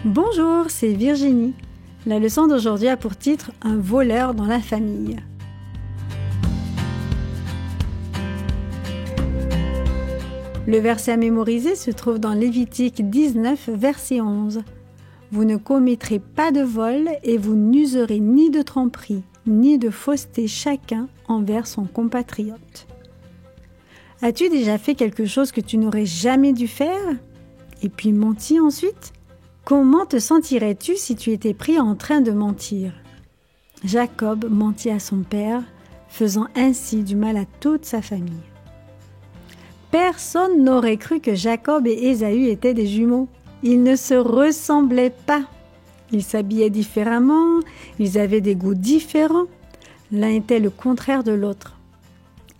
Bonjour, c'est Virginie. La leçon d'aujourd'hui a pour titre « Un voleur dans la famille ». Le verset à mémoriser se trouve dans Lévitique 19, verset 11. « Vous ne commettrez pas de vol et vous n'userez ni de tromperie, ni de fausseté chacun envers son compatriote. » As-tu déjà fait quelque chose que tu n'aurais jamais dû faire? Et puis menti ensuite? Comment te sentirais-tu si tu étais pris en train de mentir? Jacob mentit à son père, faisant ainsi du mal à toute sa famille. Personne n'aurait cru que Jacob et Ésaü étaient des jumeaux. Ils ne se ressemblaient pas. Ils s'habillaient différemment, ils avaient des goûts différents. L'un était le contraire de l'autre.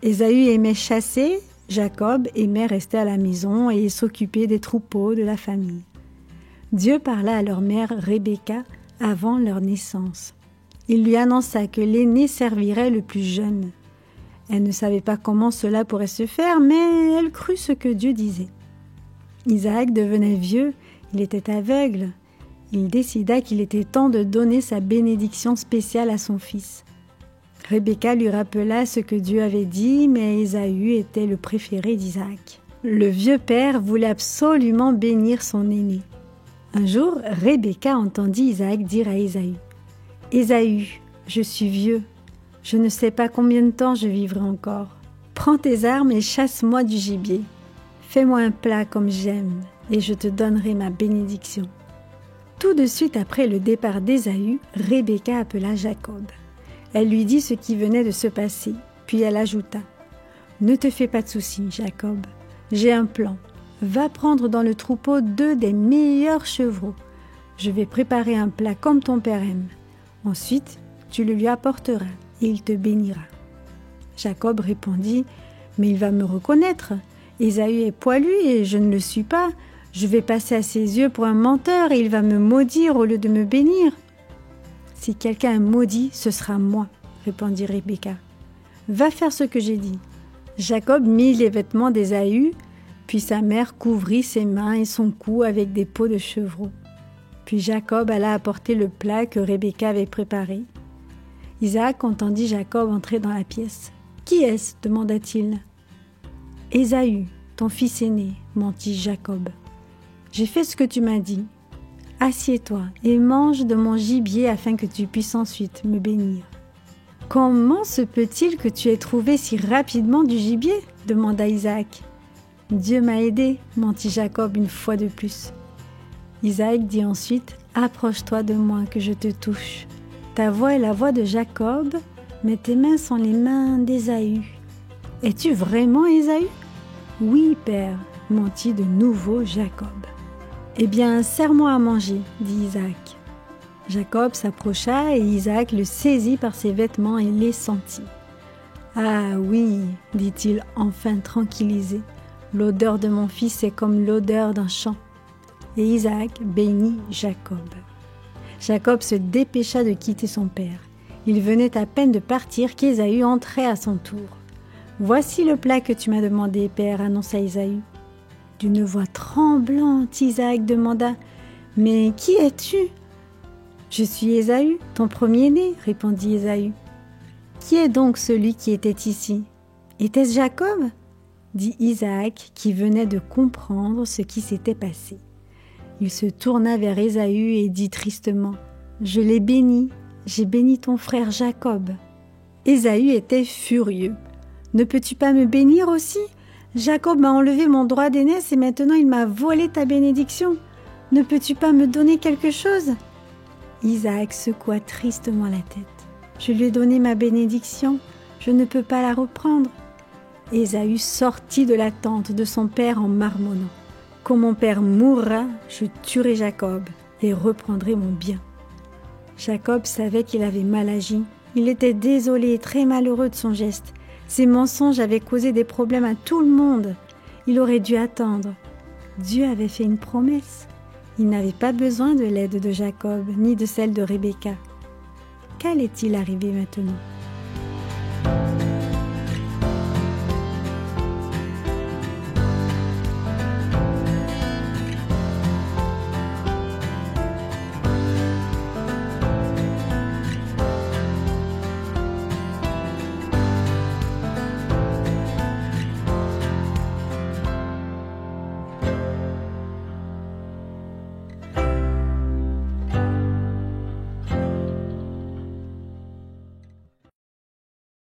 Ésaü aimait chasser, Jacob aimait rester à la maison et s'occuper des troupeaux de la famille. Dieu parla à leur mère Rebecca avant leur naissance. Il lui annonça que l'aîné servirait le plus jeune. Elle ne savait pas comment cela pourrait se faire, mais elle crut ce que Dieu disait. Isaac devenait vieux, il était aveugle. Il décida qu'il était temps de donner sa bénédiction spéciale à son fils. Rebecca lui rappela ce que Dieu avait dit, mais Ésaü était le préféré d'Isaac. Le vieux père voulait absolument bénir son aîné. Un jour, Rebecca entendit Isaac dire à Ésaü « Ésaü, je suis vieux. Je ne sais pas combien de temps je vivrai encore. Prends tes armes et chasse-moi du gibier. Fais-moi un plat comme j'aime, et je te donnerai ma bénédiction. » Tout de suite après le départ d'Ésaü, Rebecca appela Jacob. Elle lui dit ce qui venait de se passer, puis elle ajouta « Ne te fais pas de soucis, Jacob. J'ai un plan. Va prendre dans le troupeau 2 des meilleurs chevreaux. Je vais préparer un plat comme ton père aime. Ensuite, tu le lui apporteras et il te bénira. » Jacob répondit « Mais il va me reconnaître. Ésaü est poilu et je ne le suis pas. Je vais passer à ses yeux pour un menteur et il va me maudire au lieu de me bénir. » « Si quelqu'un est maudit, ce sera moi, » répondit Rebecca. « Va faire ce que j'ai dit. » Jacob mit les vêtements d'Ésaü, puis sa mère couvrit ses mains et son cou avec des peaux de chevreau. Puis Jacob alla apporter le plat que Rebecca avait préparé. Isaac entendit Jacob entrer dans la pièce. « Qui est-ce » demanda-t-il. « Ésaü, ton fils aîné, » mentit Jacob. « J'ai fait ce que tu m'as dit. Assieds-toi et mange de mon gibier afin que tu puisses ensuite me bénir. »« Comment se peut-il que tu aies trouvé si rapidement du gibier » demanda Isaac. « Dieu m'a aidé, » mentit Jacob une fois de plus. Isaac dit ensuite « Approche-toi de moi que je te touche. Ta voix est la voix de Jacob, mais tes mains sont les mains d'Ésaü. Es-tu vraiment Ésaü ?»« Oui, père, » mentit de nouveau Jacob. « Eh bien, sers-moi à manger, » dit Isaac. Jacob s'approcha et Isaac le saisit par ses vêtements et les sentit. « Ah oui, » dit-il enfin tranquillisé, « l'odeur de mon fils est comme l'odeur d'un champ. » Et Isaac bénit Jacob. Jacob se dépêcha de quitter son père. Il venait à peine de partir qu'Ésaü entrait à son tour. « Voici le plat que tu m'as demandé, père, » annonça Ésaü. D'une voix tremblante, Isaac demanda « Mais qui es-tu » ?« Je suis Ésaü, ton premier-né, » répondit Ésaü. « Qui est donc celui qui était ici ? Était-ce Jacob ?» dit Isaac, qui venait de comprendre ce qui s'était passé. Il se tourna vers Ésaü et dit tristement « Je l'ai béni, j'ai béni ton frère Jacob. » Ésaü était furieux. « Ne peux-tu pas me bénir aussi ? Jacob m'a enlevé mon droit d'aînesse et maintenant il m'a volé ta bénédiction. Ne peux-tu pas me donner quelque chose ?» Isaac secoua tristement la tête. « Je lui ai donné ma bénédiction, je ne peux pas la reprendre. » Ésaü sortit de la tente de son père en marmonnant. « Quand mon père mourra, je tuerai Jacob et reprendrai mon bien. » Jacob savait qu'il avait mal agi. Il était désolé et très malheureux de son geste. Ses mensonges avaient causé des problèmes à tout le monde. Il aurait dû attendre. Dieu avait fait une promesse. Il n'avait pas besoin de l'aide de Jacob, ni de celle de Rebecca. Qu'allait-il arriver maintenant ?